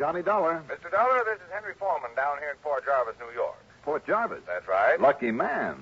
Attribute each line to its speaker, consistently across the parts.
Speaker 1: Johnny Dollar.
Speaker 2: Mr. Dollar, this is Henry Foreman down here in Port Jarvis, New York.
Speaker 1: Port Jarvis?
Speaker 2: That's right.
Speaker 1: Lucky man.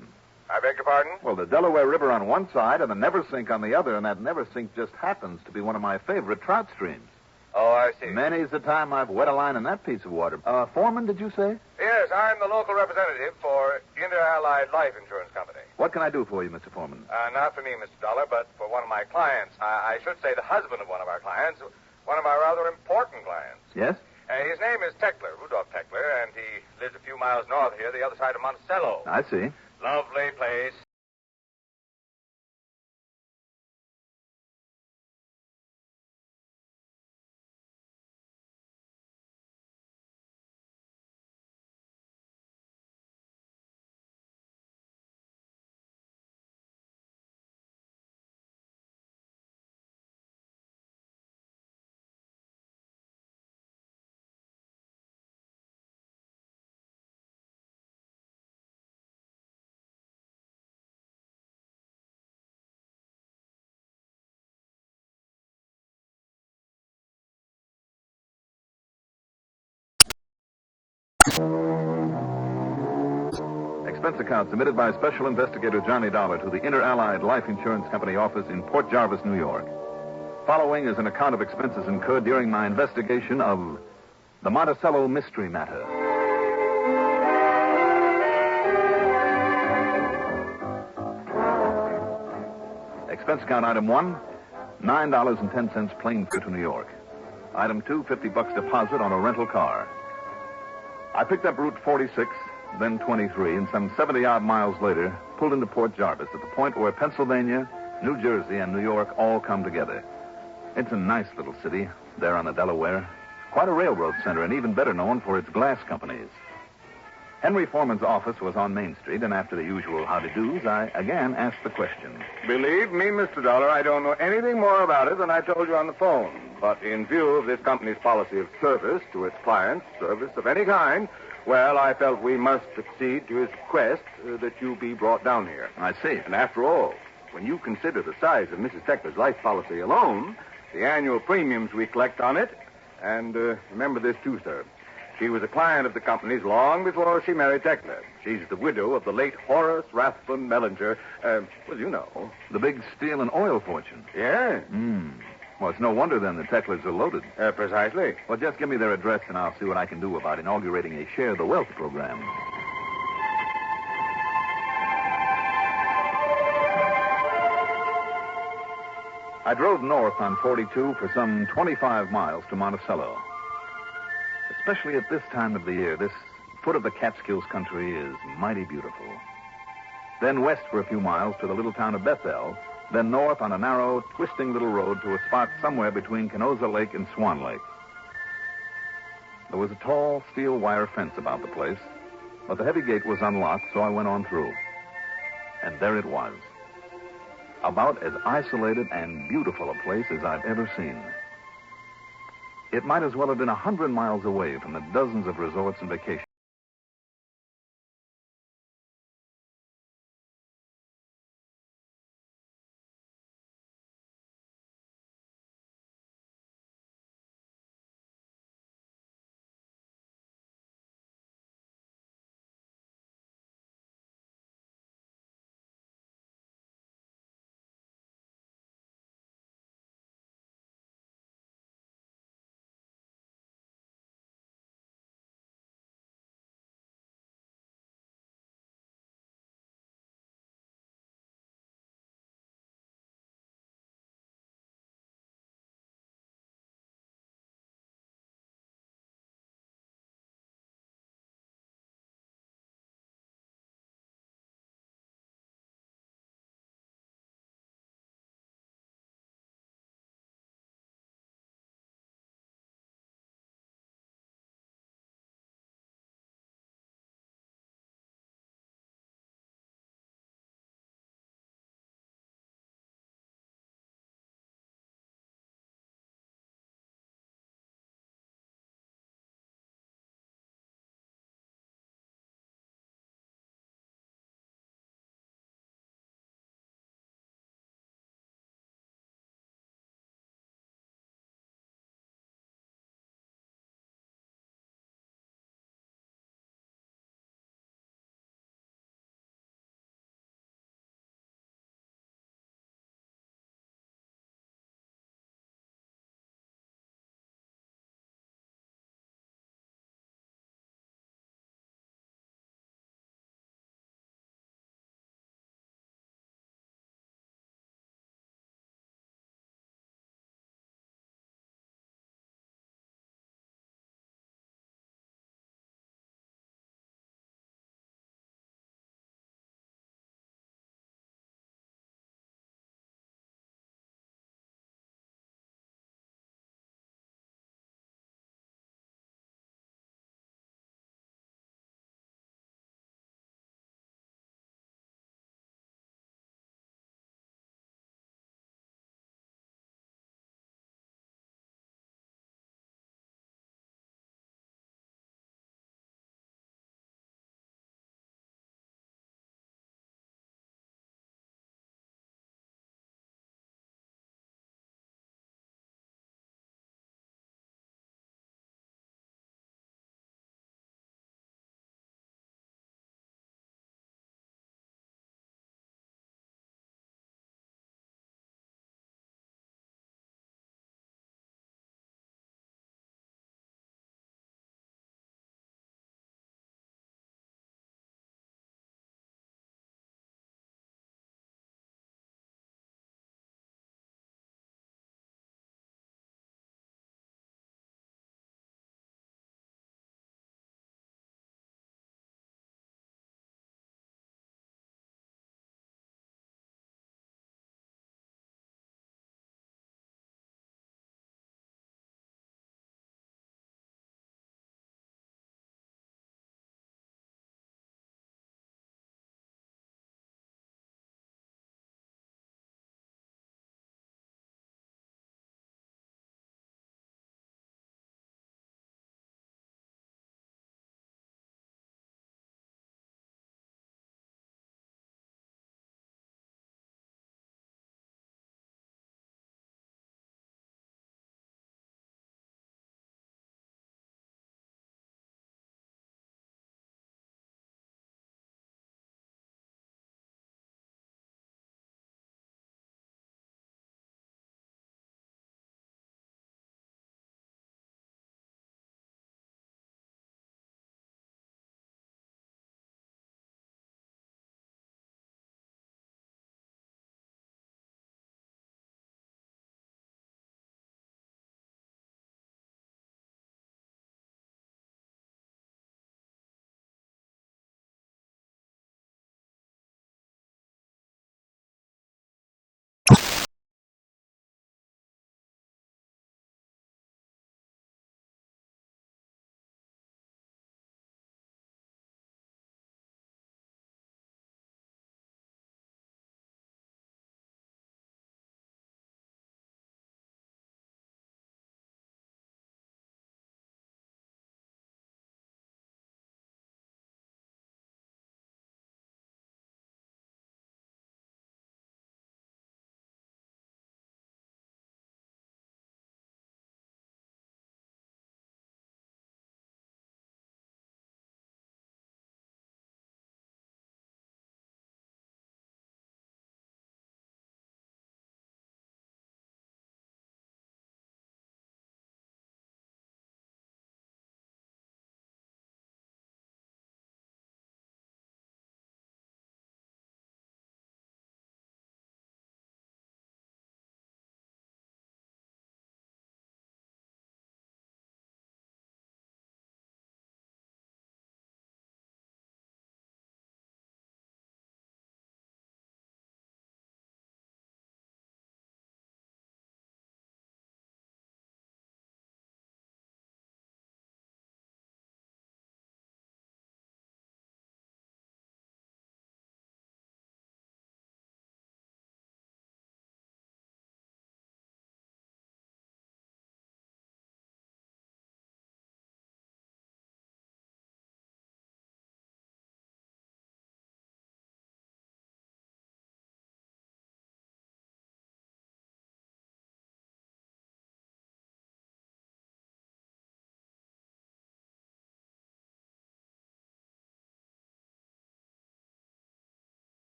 Speaker 2: I beg your pardon?
Speaker 1: Well, the Delaware River on one side and the Neversink on the other, and that Neversink just happens to be one of my favorite trout streams.
Speaker 2: Oh, I see.
Speaker 1: Many's the time I've wet a line in that piece of water. Foreman, did you say?
Speaker 2: Yes, I'm the local representative for Inter-Allied Life Insurance Company.
Speaker 1: What can I do for you, Mr. Foreman?
Speaker 2: Not for me, Mr. Dollar, but for one of my clients. I should say the husband of one of our clients, one of our rather important clients.
Speaker 1: Yes?
Speaker 2: His name is Teckler, Rudolph Teckler, and he lives a few miles north here, the other side of Monticello.
Speaker 1: I see.
Speaker 2: Lovely place.
Speaker 1: Expense account submitted by Special Investigator Johnny Dollar to the Inter-Allied Life Insurance Company office in Port Jarvis, New York. Following is an account of expenses incurred during my investigation of the Monticello mystery matter. Expense account item 1, $9.10 plane fare to New York. Item 2, $50 deposit on a rental car. I picked up Route 46, then 23, and some 70-odd miles later, pulled into Port Jarvis at the point where Pennsylvania, New Jersey, and New York all come together. It's a nice little city there on the Delaware. Quite a railroad center, and even better known for its glass companies. Henry Foreman's office was on Main Street, and after the usual howdy-do's, I again asked the question.
Speaker 2: Believe me, Mr. Dollar, I don't know anything more about it than I told you on the phone. But in view of this company's policy of service to its clients, service of any kind, well, I felt we must accede to his request that you be brought down here.
Speaker 1: I see.
Speaker 2: And after all, when you consider the size of Mrs. Teckler's life policy alone, the annual premiums we collect on it, and remember this too, sir. She was a client of the company's long before she married Teckler. She's the widow of the late Horace Rathbun Mellinger. Well, you know.
Speaker 1: The big steel and oil fortune.
Speaker 2: Yeah.
Speaker 1: Well, it's no wonder, then, the Tecklers are loaded.
Speaker 2: Precisely.
Speaker 1: Well, just give me their address, and I'll see what I can do about inaugurating a Share the Wealth program. I drove north on 42 for some 25 miles to Monticello. Especially at this time of the year, this foot of the Catskills country is mighty beautiful. Then west for a few miles to the little town of Bethel, then north on a narrow, twisting little road to a spot somewhere between Canosa Lake and Swan Lake. There was a tall steel wire fence about the place, but the heavy gate was unlocked, so I went on through. And there it was. About as isolated and beautiful a place as I've ever seen. It might as well have been 100 miles away from the dozens of resorts and vacation